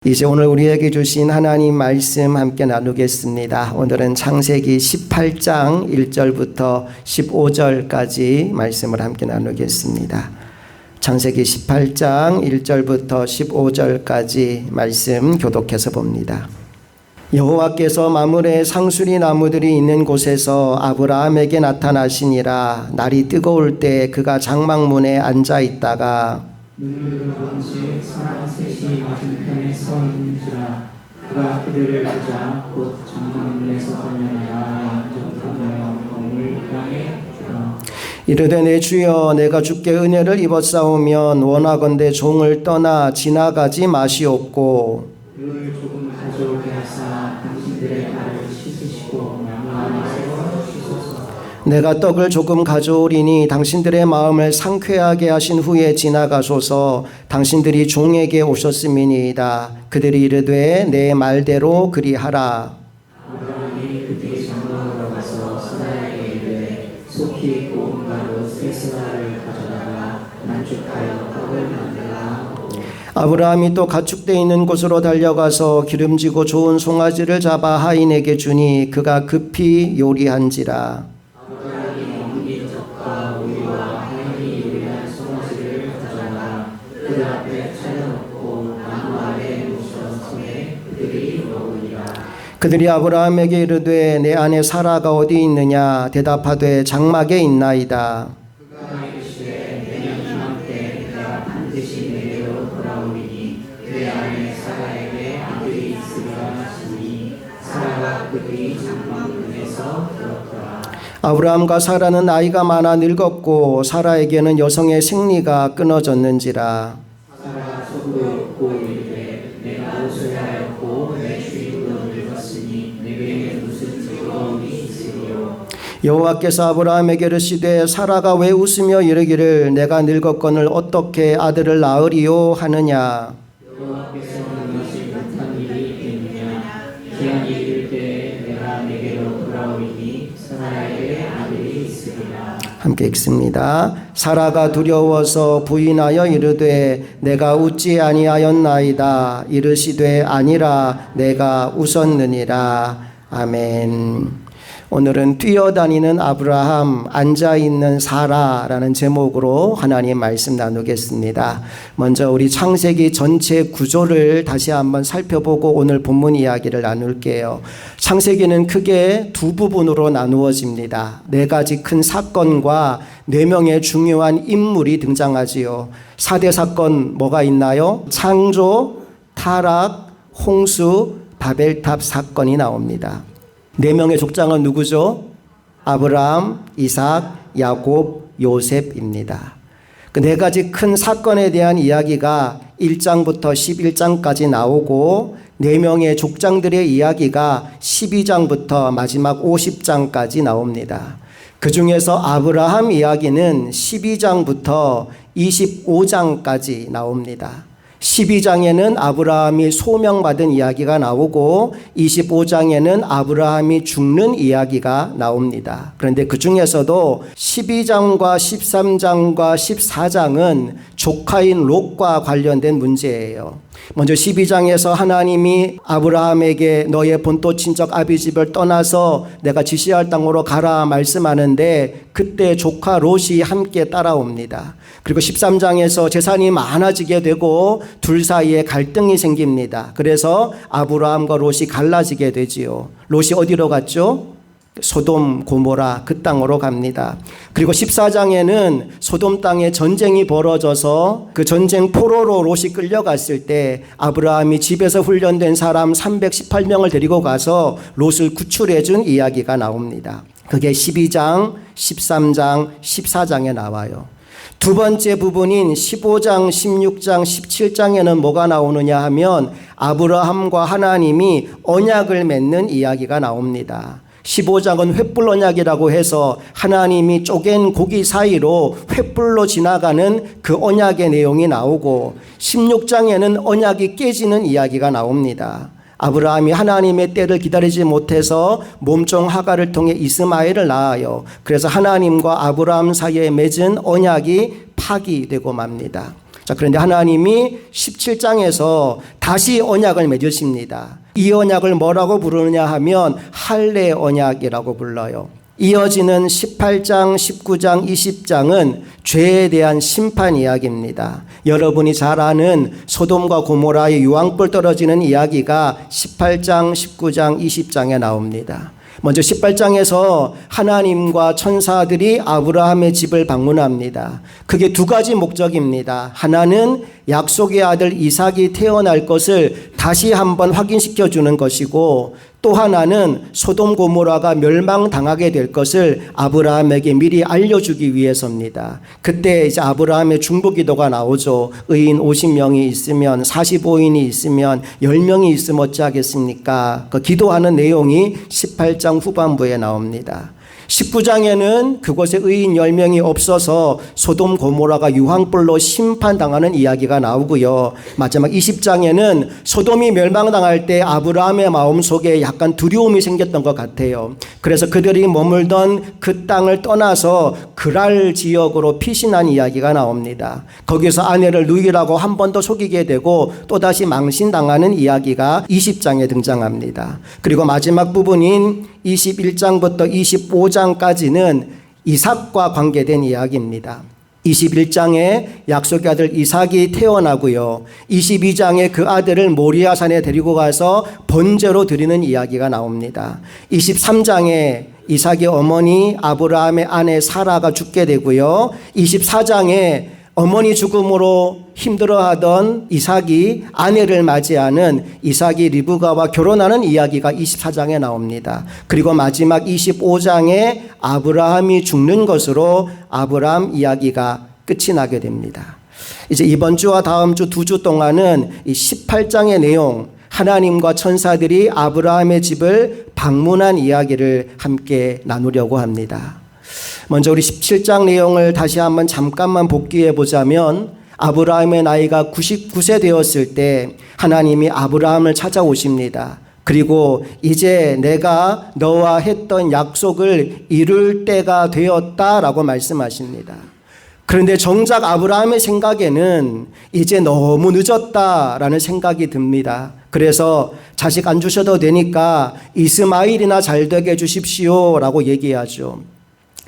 이제 오늘 우리에게 주신 하나님 말씀 함께 나누겠습니다. 오늘은 창세기 18장 1절부터 15절까지 말씀을 함께 나누겠습니다. 창세기 18장 1절부터 15절까지 말씀 교독해서 봅니다. 여호와께서 마므레 상수리 나무들이 있는 곳에서 아브라함에게 나타나시니라. 날이 뜨거울 때 그가 장막문에 앉아 있다가 눈을 감지 사람 셋이 맞은편에 서 있는지라. 그가 그들을 보자 곧 장막문에서 하느니라. 양쪽으로 몸을 향해 주라. 이르되 내 주여, 내가 주께 은혜를 입었사오면 원하건대 종을 떠나 지나가지 마시옵고 을 조금 가져오게 하사 당신들의 발을 씻으시고 나무 안에서 씻소서. 내가 떡을 조금 가져오리니 당신들의 마음을 상쾌하게 하신 후에 지나가소서. 당신들이 종에게 오셨음이니이다. 그들이 이르되 내 말대로 그리하라. 아브라함이 그들이 장막으로 가서 사라에게 이르되 속히 고운 가루 세 스가를 가져다가 반죽하여 떡을 만들라 하고. 아브라함이 또 가축대 있는 곳으로 달려가서 기름지고 좋은 송아지를 잡아 하인에게 주니 그가 급히 요리한지라. 아브라함이 엉긴 젖과 우유와 하인이 요리한 송아지를 가져다가 그 앞에 차려놓고 나무 아래에 모셔 성에 그들이 먹으리라. 그들이 아브라함에게 이르되 내 아내 사라가 어디 있느냐? 대답하되 장막에 있나이다. 그가 이르시되 내년 이맘때 내가 반드시 내게로 돌아오리니 그 안에 사라에게 아들이 있으리라 하시니 사라가 그들이 장막문에서 들었더라. 아브라함과 사라는 나이가 많아 늙었고 사라에게는 여성의 생리가 끊어졌는지라. 사라가 속으로 이르되 내가 웃어야였고 내 주인도 늙었으니 내게는 무슨 즐거움이 있으리요. 여호와께서 아브라함에게 이르시되 사라가 왜 웃으며 이르기를 내가 늙었거늘 어떻게 아들을 낳으리요 하느냐. 여호와께서는 하지 못한 일이 있겠느냐. 기한이 이를 때에 내가 내게로 돌아오리니 사라에게 아들이 있으리라. 함께 읽습니다. 사라가 두려워서 부인하여 이르되 내가 웃지 아니하였나이다. 이르시되 아니라 내가 웃었느니라. 아멘. 오늘은 뛰어다니는 아브라함, 앉아있는 사라라는 제목으로 하나님 말씀 나누겠습니다. 먼저 우리 창세기 전체 구조를 다시 한번 살펴보고 오늘 본문 이야기를 나눌게요. 창세기는 크게 두 부분으로 나누어집니다. 네 가지 큰 사건과 네 명의 중요한 인물이 등장하지요. 4대 사건 뭐가 있나요? 창조, 타락, 홍수, 바벨탑 사건이 나옵니다. 네 명의 족장은 누구죠? 아브라함, 이삭, 야곱, 요셉입니다. 그 네 가지 큰 사건에 대한 이야기가 1장부터 11장까지 나오고 네 명의 족장들의 이야기가 12장부터 마지막 50장까지 나옵니다. 그 중에서 아브라함 이야기는 12장부터 25장까지 나옵니다. 12장에는 아브라함이 소명받은 이야기가 나오고 25장에는 아브라함이 죽는 이야기가 나옵니다. 그런데 그 중에서도 12장과 13장과 14장은 조카인 롯과 관련된 문제예요. 먼저 12장에서 하나님이 아브라함에게 너의 본토 친척 아비집을 떠나서 내가 지시할 땅으로 가라 말씀하는데 그때 조카 롯이 함께 따라옵니다. 그리고 13장에서 재산이 많아지게 되고 둘 사이에 갈등이 생깁니다. 그래서 아브라함과 롯이 갈라지게 되지요. 롯이 어디로 갔죠? 소돔 고모라 그 땅으로 갑니다. 그리고 14장에는 소돔 땅에 전쟁이 벌어져서 그 전쟁 포로로 롯이 끌려갔을 때 아브라함이 집에서 훈련된 사람 318명을 데리고 가서 롯을 구출해 준 이야기가 나옵니다. 그게 12장, 13장, 14장에 나와요. 두 번째 부분인 15장, 16장, 17장에는 뭐가 나오느냐 하면 아브라함과 하나님이 언약을 맺는 이야기가 나옵니다. 15장은 횃불 언약이라고 해서 하나님이 쪼갠 고기 사이로 횃불로 지나가는 그 언약의 내용이 나오고 16장에는 언약이 깨지는 이야기가 나옵니다. 아브라함이 하나님의 때를 기다리지 못해서 몸종 하갈을 통해 이스마엘을 낳아요. 그래서 하나님과 아브라함 사이에 맺은 언약이 파기되고 맙니다. 자, 그런데 하나님이 17장에서 다시 언약을 맺으십니다. 이 언약을 뭐라고 부르느냐 하면 할례 언약이라고 불러요. 이어지는 18장, 19장, 20장은 죄에 대한 심판 이야기입니다. 여러분이 잘 아는 소돔과 고모라의 유황불 떨어지는 이야기가 18장, 19장, 20장에 나옵니다. 먼저 18장에서 하나님과 천사들이 아브라함의 집을 방문합니다. 그게 두 가지 목적입니다. 하나는 약속의 아들 이삭이 태어날 것을 다시 한번 확인시켜 주는 것이고, 또 하나는 소돔 고모라가 멸망당하게 될 것을 아브라함에게 미리 알려주기 위해서입니다. 그때 이제 아브라함의 중보기도가 나오죠. 의인 50명이 있으면, 45인이 있으면, 10명이 있으면 어찌하겠습니까? 그 기도하는 내용이 18장 후반부에 나옵니다. 19장에는 그곳에 의인 10명이 없어서 소돔 고모라가 유황불로 심판당하는 이야기가 나오고요. 마지막 20장에는 소돔이 멸망당할 때 아브라함의 마음속에 약간 두려움이 생겼던 것 같아요. 그래서 그들이 머물던 그 땅을 떠나서 그랄 지역으로 피신한 이야기가 나옵니다. 거기서 아내를 누이라고 한 번 더 속이게 되고 또다시 망신당하는 이야기가 20장에 등장합니다. 그리고 마지막 부분인 21장부터 25장까지는 이삭과 관계된 이야기입니다. 21장에 약속의 아들 이삭이 태어나고요. 22장에 그 아들을 모리아산에 데리고 가서 번제로 드리는 이야기가 나옵니다. 23장에 이삭의 어머니 아브라함의 아내 사라가 죽게 되고요. 24장에 어머니 죽음으로 힘들어하던 이삭이 아내를 맞이하는 이삭이 리브가와 결혼하는 이야기가 24장에 나옵니다. 그리고 마지막 25장에 아브라함이 죽는 것으로 아브라함 이야기가 끝이 나게 됩니다. 이제 이번 주와 다음 주 2주 동안은 이 18장의 내용, 하나님과 천사들이 아브라함의 집을 방문한 이야기를 함께 나누려고 합니다. 먼저 우리 17장 내용을 다시 한번 잠깐만 복귀해 보자면, 아브라함의 나이가 99세 되었을 때 하나님이 아브라함을 찾아오십니다. 그리고 이제 내가 너와 했던 약속을 이룰 때가 되었다라고 말씀하십니다. 그런데 정작 아브라함의 생각에는 이제 너무 늦었다라는 생각이 듭니다. 그래서 자식 안 주셔도 되니까 이스마일이나 잘 되게 해주십시오라고 얘기하죠.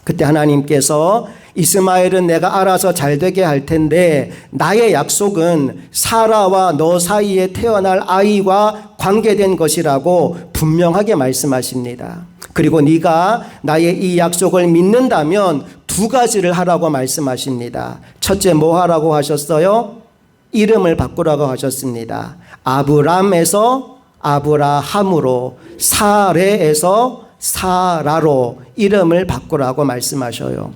그때 하나님께서 이스마엘은 내가 알아서 잘 되게 할 텐데 나의 약속은 사라와 너 사이에 태어날 아이와 관계된 것이라고 분명하게 말씀하십니다. 그리고 네가 나의 이 약속을 믿는다면 두 가지를 하라고 말씀하십니다. 첫째 뭐 하라고 하셨어요? 이름을 바꾸라고 하셨습니다. 아브람에서 아브라함으로, 사레에서 사라로 이름을 바꾸라고 말씀하셔요.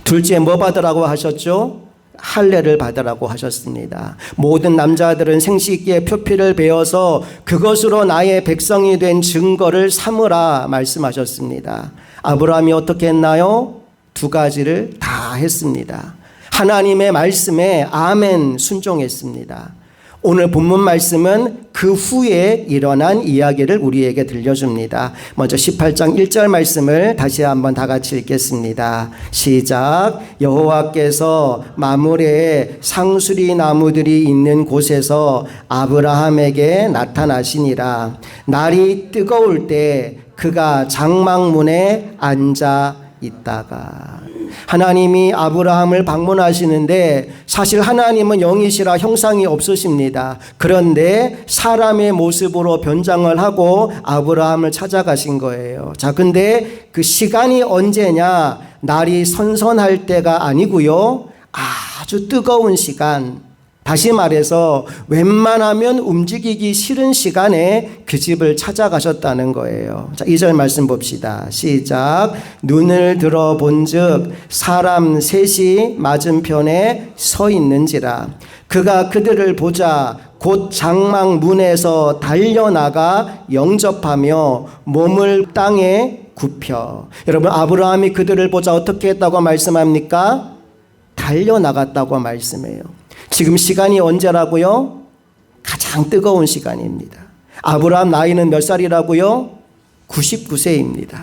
둘째 뭐 받으라고 하셨죠? 할례를 받으라고 하셨습니다. 모든 남자들은 생식기의 표피를 베어서 그것으로 나의 백성이 된 증거를 삼으라 말씀하셨습니다. 아브라함이 어떻게 했나요? 두 가지를 다 했습니다. 하나님의 말씀에 아멘 순종했습니다. 오늘 본문 말씀은 그 후에 일어난 이야기를 우리에게 들려줍니다. 먼저 18장 1절 말씀을 다시 한번 다 같이 읽겠습니다. 시작. 여호와께서 마므레에 상수리 나무들이 있는 곳에서 아브라함에게 나타나시니라. 날이 뜨거울 때 그가 장막문에 앉아 있다가. 하나님이 아브라함을 방문하시는데 사실 하나님은 영이시라 형상이 없으십니다. 그런데 사람의 모습으로 변장을 하고 아브라함을 찾아가신 거예요. 자, 근데 그 시간이 언제냐? 날이 선선할 때가 아니고요. 아주 뜨거운 시간. 다시 말해서 웬만하면 움직이기 싫은 시간에 그 집을 찾아가셨다는 거예요. 자, 2절 말씀 봅시다. 시작. 눈을 들어 본즉 사람 셋이 맞은편에 서 있는지라. 그가 그들을 보자 곧 장막 문에서 달려나가 영접하며 몸을 땅에 굽혀. 여러분, 아브라함이 그들을 보자 어떻게 했다고 말씀합니까? 달려나갔다고 말씀해요. 지금 시간이 언제라고요? 가장 뜨거운 시간입니다. 아브라함 나이는 몇 살이라고요? 99세입니다.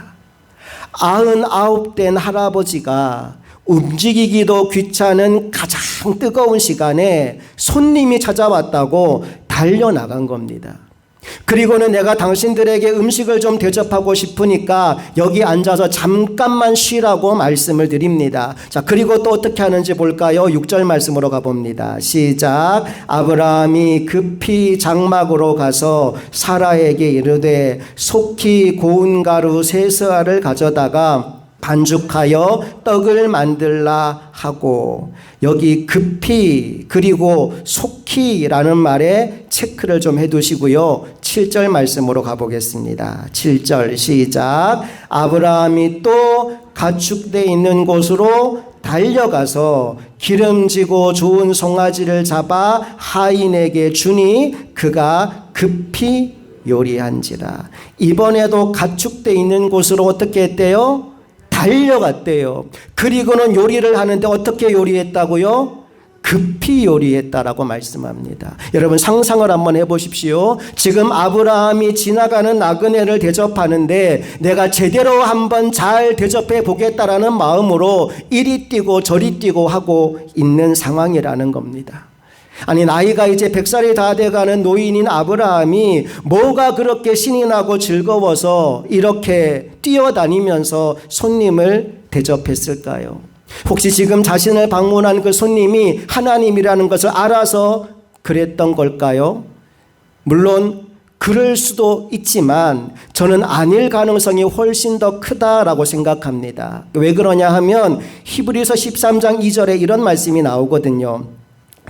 99된 할아버지가 움직이기도 귀찮은 가장 뜨거운 시간에 손님이 찾아왔다고 달려나간 겁니다. 그리고는 내가 당신들에게 음식을 좀 대접하고 싶으니까 여기 앉아서 잠깐만 쉬라고 말씀을 드립니다. 자, 그리고 또 어떻게 하는지 볼까요? 6절 말씀으로 가봅니다. 시작. 아브라함이 급히 장막으로 가서 사라에게 이르되 속히 고운 가루 세 스아를 가져다가 반죽하여 떡을 만들라 하고, 여기 급히 그리고 속히라는 말에 체크를 좀 해두시고요. 7절 말씀으로 가보겠습니다. 7절 시작. 아브라함이 또 가축대 있는 곳으로 달려가서 기름지고 좋은 송아지를 잡아 하인에게 주니 그가 급히 요리한지라. 이번에도 가축대 있는 곳으로 어떻게 했대요? 달려갔대요. 그리고는 요리를 하는데 어떻게 요리했다고요? 급히 요리했다라고 말씀합니다. 여러분 상상을 한번 해보십시오. 지금 아브라함이 지나가는 나그네를 대접하는데 내가 제대로 한번 잘 대접해 보겠다라는 마음으로 이리 뛰고 저리 뛰고 하고 있는 상황이라는 겁니다. 아니, 나이가 이제 100살이 다 돼가는 노인인 아브라함이 뭐가 그렇게 신이 나고 즐거워서 이렇게 뛰어다니면서 손님을 대접했을까요? 혹시 지금 자신을 방문한 그 손님이 하나님이라는 것을 알아서 그랬던 걸까요? 물론 그럴 수도 있지만 저는 아닐 가능성이 훨씬 더 크다라고 생각합니다. 왜 그러냐 하면 히브리서 13장 2절에 이런 말씀이 나오거든요.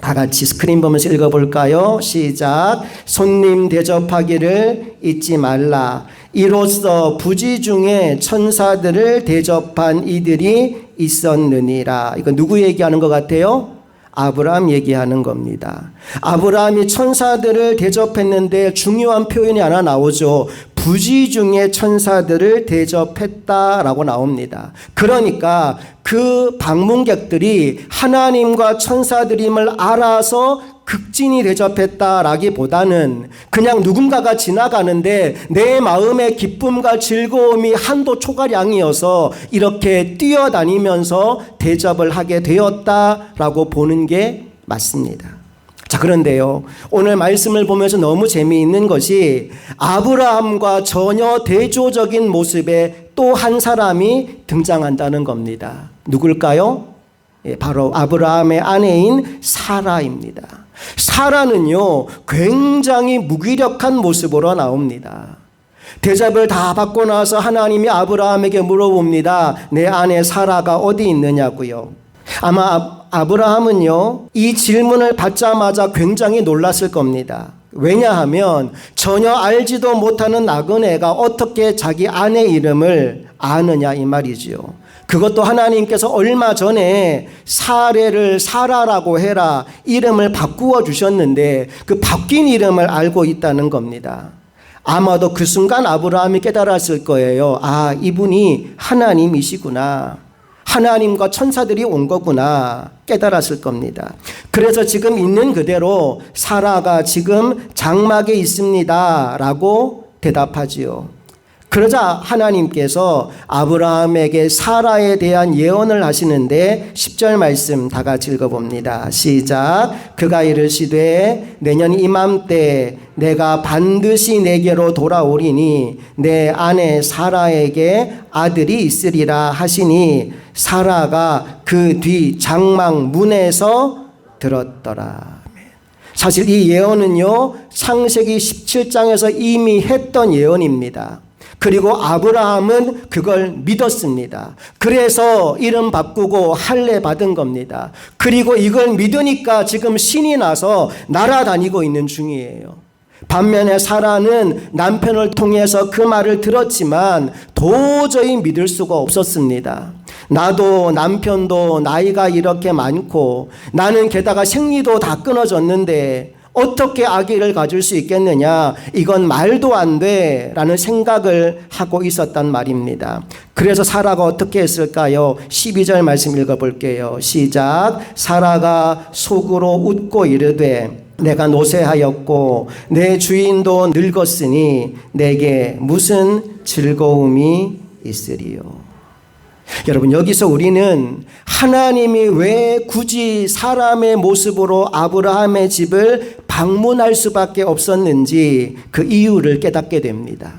다 같이 스크린 보면서 읽어볼까요? 시작. 손님 대접하기를 잊지 말라. 이로써 부지 중에 천사들을 대접한 이들이 있었느니라. 이거 누구 얘기하는 것 같아요? 아브라함 얘기하는 겁니다. 아브라함이 천사들을 대접했는데 중요한 표현이 하나 나오죠. 부지 중에 천사들을 대접했다라고 나옵니다. 그러니까 그 방문객들이 하나님과 천사들임을 알아서 극진히 대접했다라기보다는 그냥 누군가가 지나가는데 내 마음의 기쁨과 즐거움이 한도 초과량이어서 이렇게 뛰어다니면서 대접을 하게 되었다라고 보는 게 맞습니다. 자, 그런데요, 오늘 말씀을 보면서 너무 재미있는 것이 아브라함과 전혀 대조적인 모습의 또 한 사람이 등장한다는 겁니다. 누굴까요? 바로 아브라함의 아내인 사라입니다. 사라는요, 굉장히 무기력한 모습으로 나옵니다. 대접을 다 받고 나서 하나님이 아브라함에게 물어봅니다. 내 아내 사라가 어디 있느냐고요. 아마 아브라함은요, 이 질문을 받자마자 굉장히 놀랐을 겁니다. 왜냐하면 전혀 알지도 못하는 나그네가 어떻게 자기 아내 이름을 아느냐 이 말이지요. 그것도 하나님께서 얼마 전에 사례를 사라라고 해라 이름을 바꾸어 주셨는데 그 바뀐 이름을 알고 있다는 겁니다. 아마도 그 순간 아브라함이 깨달았을 거예요. 아, 이분이 하나님이시구나. 하나님과 천사들이 온 거구나 깨달았을 겁니다. 그래서 지금 있는 그대로 사라가 지금 장막에 있습니다 라고 대답하지요. 그러자 하나님께서 아브라함에게 사라에 대한 예언을 하시는데 10절 말씀 다 같이 읽어봅니다. 시작. 그가 이르시되 내년 이맘때 내가 반드시 내게로 돌아오리니 내 아내 사라에게 아들이 있으리라 하시니 사라가 그 뒤 장막 문에서 들었더라. 사실 이 예언은요, 창세기 17장에서 이미 했던 예언입니다. 그리고 아브라함은 그걸 믿었습니다. 그래서 이름 바꾸고 할례 받은 겁니다. 그리고 이걸 믿으니까 지금 신이 나서 날아다니고 있는 중이에요. 반면에 사라는 남편을 통해서 그 말을 들었지만 도저히 믿을 수가 없었습니다. 나도 남편도 나이가 이렇게 많고 나는 게다가 생리도 다 끊어졌는데 어떻게 아기를 가질 수 있겠느냐, 이건 말도 안 돼 라는 생각을 하고 있었단 말입니다. 그래서 사라가 어떻게 했을까요? 12절 말씀 읽어볼게요. 시작. 사라가 속으로 웃고 이르되 내가 노쇠하였고 내 주인도 늙었으니 내게 무슨 즐거움이 있으리요. 여러분, 여기서 우리는 하나님이 왜 굳이 사람의 모습으로 아브라함의 집을 방문할 수밖에 없었는지 그 이유를 깨닫게 됩니다.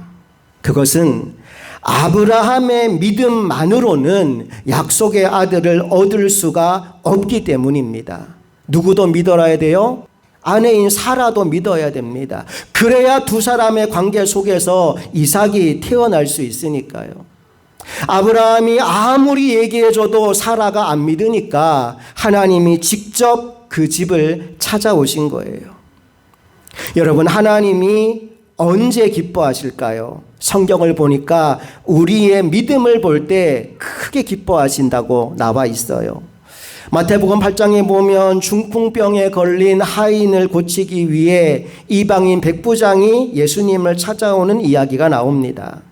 그것은 아브라함의 믿음만으로는 약속의 아들을 얻을 수가 없기 때문입니다. 누구도 믿어야 돼요? 아내인 사라도 믿어야 됩니다. 그래야 두 사람의 관계 속에서 이삭이 태어날 수 있으니까요. 아브라함이 아무리 얘기해줘도 사라가 안 믿으니까 하나님이 직접 그 집을 찾아오신 거예요. 여러분, 하나님이 언제 기뻐하실까요? 성경을 보니까 우리의 믿음을 볼 때 크게 기뻐하신다고 나와 있어요. 마태복음 8장에 보면 중풍병에 걸린 하인을 고치기 위해 이방인 백부장이 예수님을 찾아오는 이야기가 나옵니다.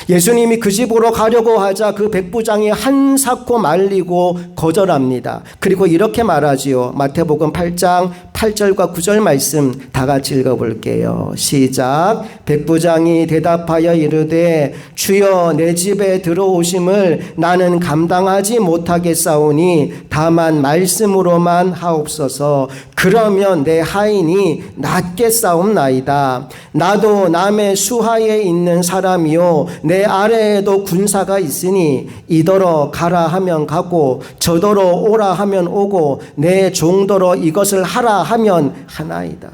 예수님이 그 집으로 가려고 하자 그 백부장이 한사코 말리고 거절합니다. 그리고 이렇게 말하지요. 마태복음 8장 8절과 9절 말씀 다 같이 읽어볼게요. 시작. 백부장이 대답하여 이르되 주여, 내 집에 들어오심을 나는 감당하지 못하겠사오니 다만 말씀으로만 하옵소서. 그러면 내 하인이 낫겠사옵나이다. 나도 남의 수하에 있는 사람이요 내 아래에도 군사가 있으니 이더러 가라 하면 가고 저더러 오라 하면 오고 내 종더러 이것을 하라 하면 하나이다.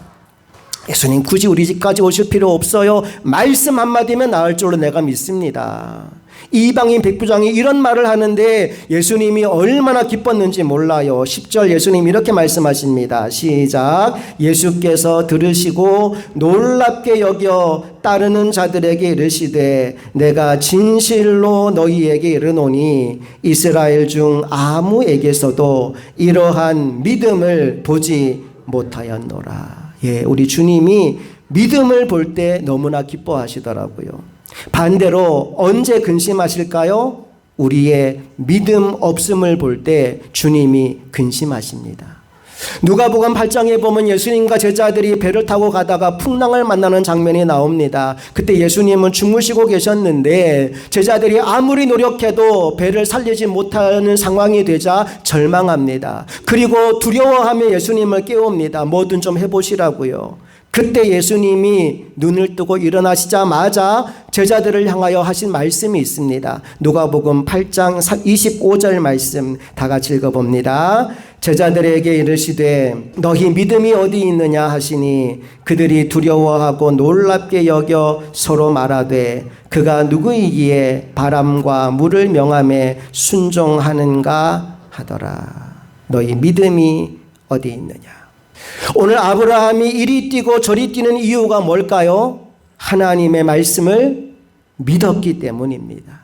예수님 굳이 우리 집까지 오실 필요 없어요. 말씀 한마디면 나을 줄로 내가 믿습니다. 이방인 백부장이 이런 말을 하는데 예수님이 얼마나 기뻤는지 몰라요. 10절 예수님 이렇게 말씀하십니다. 시작. 예수께서 들으시고 놀랍게 여겨 따르는 자들에게 이르시되 내가 진실로 너희에게 이르노니 이스라엘 중 아무에게서도 이러한 믿음을 보지 못하였노라. 예, 우리 주님이 믿음을 볼 때 너무나 기뻐하시더라고요. 반대로 언제 근심하실까요? 우리의 믿음 없음을 볼 때 주님이 근심하십니다. 누가복음 8장에 보면 예수님과 제자들이 배를 타고 가다가 풍랑을 만나는 장면이 나옵니다. 그때 예수님은 주무시고 계셨는데 제자들이 아무리 노력해도 배를 살리지 못하는 상황이 되자 절망합니다. 그리고 두려워하며 예수님을 깨웁니다. 뭐든 좀 해보시라고요. 그때 예수님이 눈을 뜨고 일어나시자마자 제자들을 향하여 하신 말씀이 있습니다. 누가복음 8장 25절 말씀 다 같이 읽어봅니다. 제자들에게 이르시되 너희 믿음이 어디 있느냐 하시니 그들이 두려워하고 놀랍게 여겨 서로 말하되 그가 누구이기에 바람과 물을 명함에 순종하는가 하더라. 너희 믿음이 어디 있느냐. 오늘 아브라함이 이리 뛰고 저리 뛰는 이유가 뭘까요? 하나님의 말씀을 믿었기 때문입니다.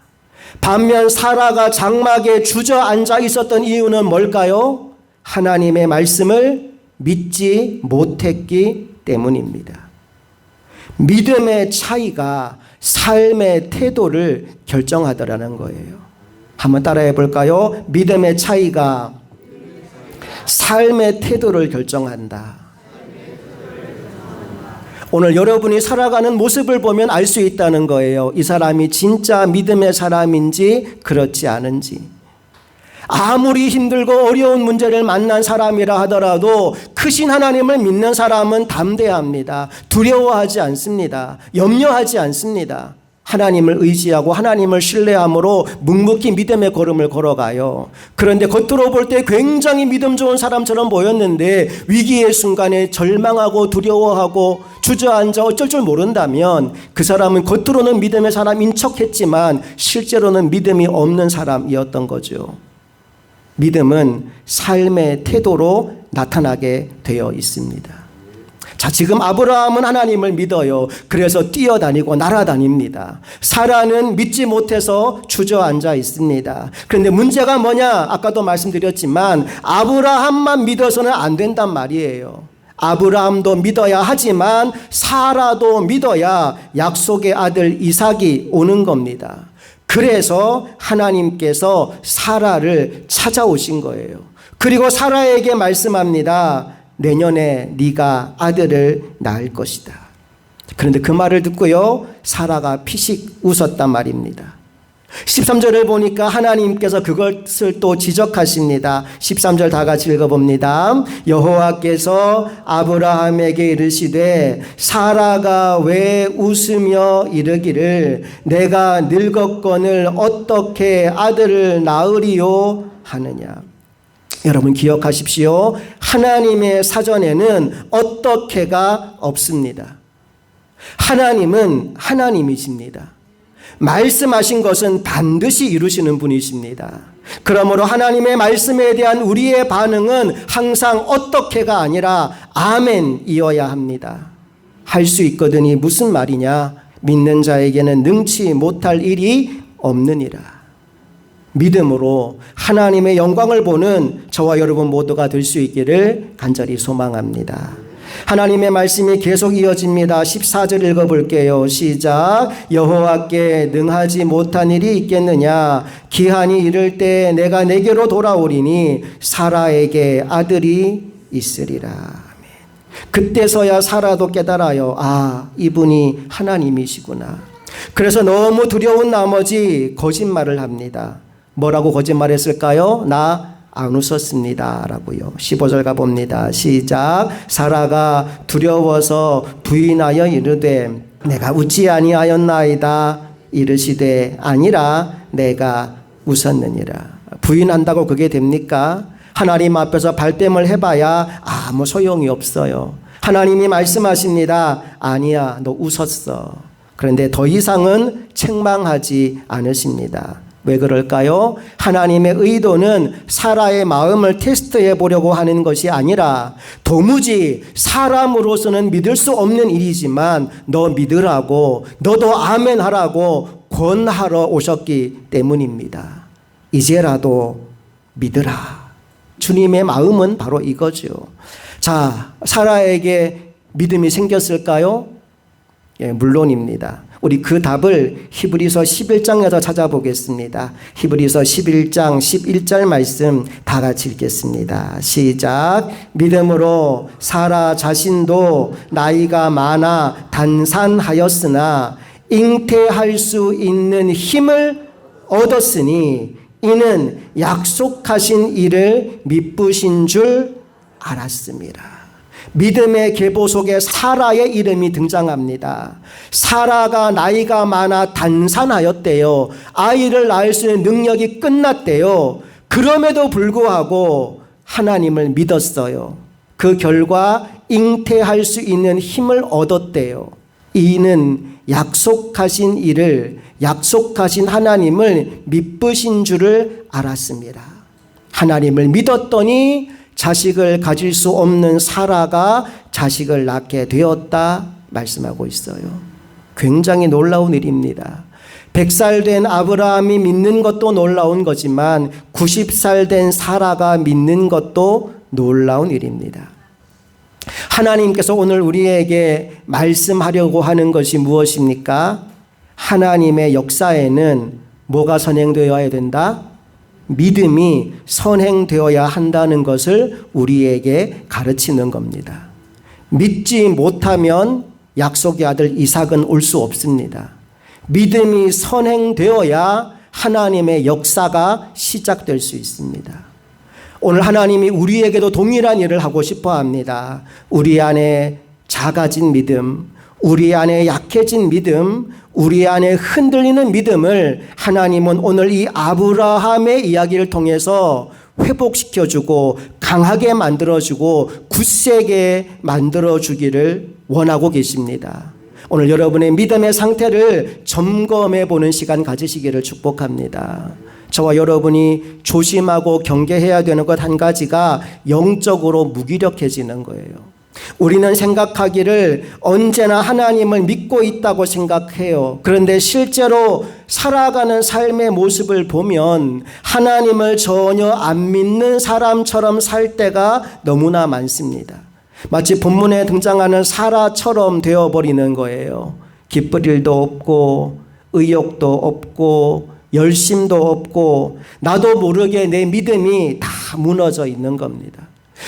반면 사라가 장막에 주저앉아 있었던 이유는 뭘까요? 하나님의 말씀을 믿지 못했기 때문입니다. 믿음의 차이가 삶의 태도를 결정하더라는 거예요. 한번 따라해 볼까요? 믿음의 차이가 삶의 태도를 결정한다. 오늘 여러분이 살아가는 모습을 보면 알 수 있다는 거예요. 이 사람이 진짜 믿음의 사람인지 그렇지 않은지. 아무리 힘들고 어려운 문제를 만난 사람이라 하더라도 크신 하나님을 믿는 사람은 담대합니다. 두려워하지 않습니다. 염려하지 않습니다. 하나님을 의지하고 하나님을 신뢰함으로 묵묵히 믿음의 걸음을 걸어가요. 그런데 겉으로 볼 때 굉장히 믿음 좋은 사람처럼 보였는데 위기의 순간에 절망하고 두려워하고 주저앉아 어쩔 줄 모른다면 그 사람은 겉으로는 믿음의 사람인 척했지만 실제로는 믿음이 없는 사람이었던 거죠. 믿음은 삶의 태도로 나타나게 되어 있습니다. 자, 지금 아브라함은 하나님을 믿어요. 그래서 뛰어다니고 날아다닙니다. 사라는 믿지 못해서 주저앉아 있습니다. 그런데 문제가 뭐냐? 아까도 말씀드렸지만 아브라함만 믿어서는 안 된단 말이에요. 아브라함도 믿어야 하지만 사라도 믿어야 약속의 아들 이삭이 오는 겁니다. 그래서 하나님께서 사라를 찾아오신 거예요. 그리고 사라에게 말씀합니다. 내년에 네가 아들을 낳을 것이다. 그런데 그 말을 듣고요, 사라가 피식 웃었단 말입니다. 13절을 보니까 하나님께서 그것을 또 지적하십니다. 13절 다 같이 읽어봅니다. 여호와께서 아브라함에게 이르시되 사라가 왜 웃으며 이르기를 내가 늙었거늘 어떻게 아들을 낳으리요 하느냐. 여러분 기억하십시오. 하나님의 사전에는 어떻게가 없습니다. 하나님은 하나님이십니다. 말씀하신 것은 반드시 이루시는 분이십니다. 그러므로 하나님의 말씀에 대한 우리의 반응은 항상 어떻게가 아니라 아멘이어야 합니다. 할 수 있거든이 무슨 말이냐? 믿는 자에게는 능치 못할 일이 없느니라. 믿음으로 하나님의 영광을 보는 저와 여러분 모두가 될 수 있기를 간절히 소망합니다. 하나님의 말씀이 계속 이어집니다. 14절 읽어볼게요. 시작. 여호와께 능하지 못한 일이 있겠느냐? 기한이 이를 때 내가 내게로 돌아오리니 사라에게 아들이 있으리라. 아멘. 그때서야 사라도 깨달아요. 아, 이분이 하나님이시구나. 그래서 너무 두려운 나머지 거짓말을 합니다. 뭐라고 거짓말했을까요? 나 안 웃었습니다 라고요. 15절 가봅니다. 시작. 사라가 두려워서 부인하여 이르되 내가 웃지 아니하였나이다. 이르시되 아니라 내가 웃었느니라. 부인한다고 그게 됩니까? 하나님 앞에서 발뺌을 해봐야 아무 소용이 없어요. 하나님이 말씀하십니다. 아니야, 너 웃었어. 그런데 더 이상은 책망하지 않으십니다. 왜 그럴까요? 하나님의 의도는 사라의 마음을 테스트해 보려고 하는 것이 아니라 도무지 사람으로서는 믿을 수 없는 일이지만 너 믿으라고, 너도 아멘 하라고 권하러 오셨기 때문입니다. 이제라도 믿으라. 주님의 마음은 바로 이거죠. 자, 사라에게 믿음이 생겼을까요? 예, 물론입니다. 우리 그 답을 히브리서 11장에서 찾아보겠습니다. 히브리서 11장 11절 말씀 다 같이 읽겠습니다. 시작. 믿음으로 사라 자신도 나이가 많아 단산하였으나 잉태할 수 있는 힘을 얻었으니 이는 약속하신 이를 미쁘신 줄 알았습니다. 믿음의 계보 속에 사라의 이름이 등장합니다. 사라가 나이가 많아 단산하였대요. 아이를 낳을 수 있는 능력이 끝났대요. 그럼에도 불구하고 하나님을 믿었어요. 그 결과 잉태할 수 있는 힘을 얻었대요. 이는 약속하신 이를, 약속하신 하나님을 미쁘신 줄을 알았습니다. 하나님을 믿었더니 자식을 가질 수 없는 사라가 자식을 낳게 되었다 말씀하고 있어요. 굉장히 놀라운 일입니다. 100살 된 아브라함이 믿는 것도 놀라운 거지만 90살 된 사라가 믿는 것도 놀라운 일입니다. 하나님께서 오늘 우리에게 말씀하려고 하는 것이 무엇입니까? 하나님의 역사에는 뭐가 선행되어야 된다? 믿음이 선행되어야 한다는 것을 우리에게 가르치는 겁니다. 믿지 못하면 약속의 아들 이삭은 올 수 없습니다. 믿음이 선행되어야 하나님의 역사가 시작될 수 있습니다. 오늘 하나님이 우리에게도 동일한 일을 하고 싶어 합니다. 우리 안에 작아진 믿음, 우리 안에 약해진 믿음, 우리 안에 흔들리는 믿음을 하나님은 오늘 이 아브라함의 이야기를 통해서 회복시켜주고 강하게 만들어주고 굳세게 만들어주기를 원하고 계십니다. 오늘 여러분의 믿음의 상태를 점검해 보는 시간 가지시기를 축복합니다. 저와 여러분이 조심하고 경계해야 되는 것 한 가지가 영적으로 무기력해지는 거예요. 우리는 생각하기를 언제나 하나님을 믿고 있다고 생각해요. 그런데 실제로 살아가는 삶의 모습을 보면 하나님을 전혀 안 믿는 사람처럼 살 때가 너무나 많습니다. 마치 본문에 등장하는 사라처럼 되어버리는 거예요. 기쁠 일도 없고 의욕도 없고 열심도 없고 나도 모르게 내 믿음이 다 무너져 있는 겁니다.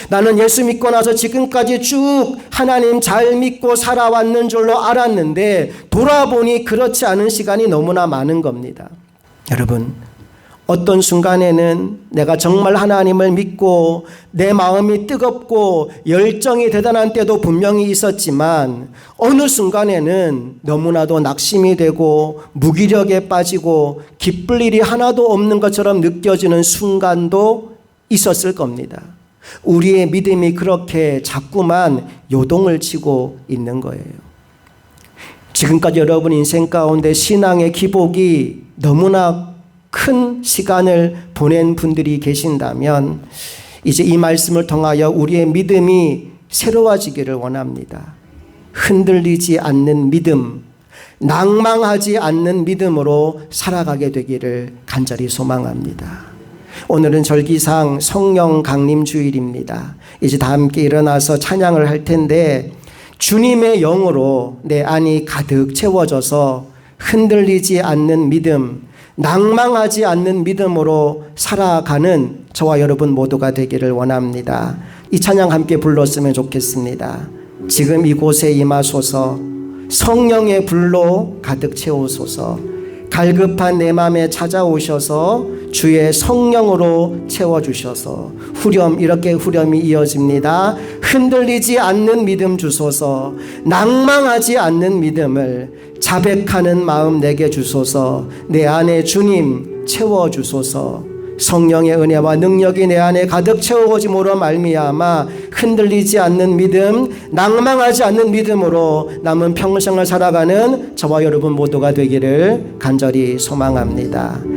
나는 예수 믿고 나서 지금까지 쭉 하나님 잘 믿고 살아왔는 줄로 알았는데 돌아보니 그렇지 않은 시간이 너무나 많은 겁니다. 여러분, 어떤 순간에는 내가 정말 하나님을 믿고 내 마음이 뜨겁고 열정이 대단한 때도 분명히 있었지만 어느 순간에는 너무나도 낙심이 되고 무기력에 빠지고 기쁠 일이 하나도 없는 것처럼 느껴지는 순간도 있었을 겁니다. 우리의 믿음이 그렇게 자꾸만 요동을 치고 있는 거예요. 지금까지 여러분 인생 가운데 신앙의 기복이 너무나 큰 시간을 보낸 분들이 계신다면 이제 이 말씀을 통하여 우리의 믿음이 새로워지기를 원합니다. 흔들리지 않는 믿음, 낭망하지 않는 믿음으로 살아가게 되기를 간절히 소망합니다. 오늘은 절기상 성령 강림 주일입니다. 이제 다 함께 일어나서 찬양을 할 텐데 주님의 영으로 내 안이 가득 채워져서 흔들리지 않는 믿음, 낭망하지 않는 믿음으로 살아가는 저와 여러분 모두가 되기를 원합니다. 이 찬양 함께 불렀으면 좋겠습니다. 지금 이곳에 임하소서, 성령의 불로 가득 채우소서, 갈급한 내 맘에 찾아오셔서 주의 성령으로 채워주셔서 후렴, 이렇게 후렴이 이어집니다. 흔들리지 않는 믿음 주소서, 낭망하지 않는 믿음을 자백하는 마음 내게 주소서, 내 안에 주님 채워주소서, 성령의 은혜와 능력이 내 안에 가득 채워짐으로 말미암아 흔들리지 않는 믿음, 낭망하지 않는 믿음으로 남은 평생을 살아가는 저와 여러분 모두가 되기를 간절히 소망합니다.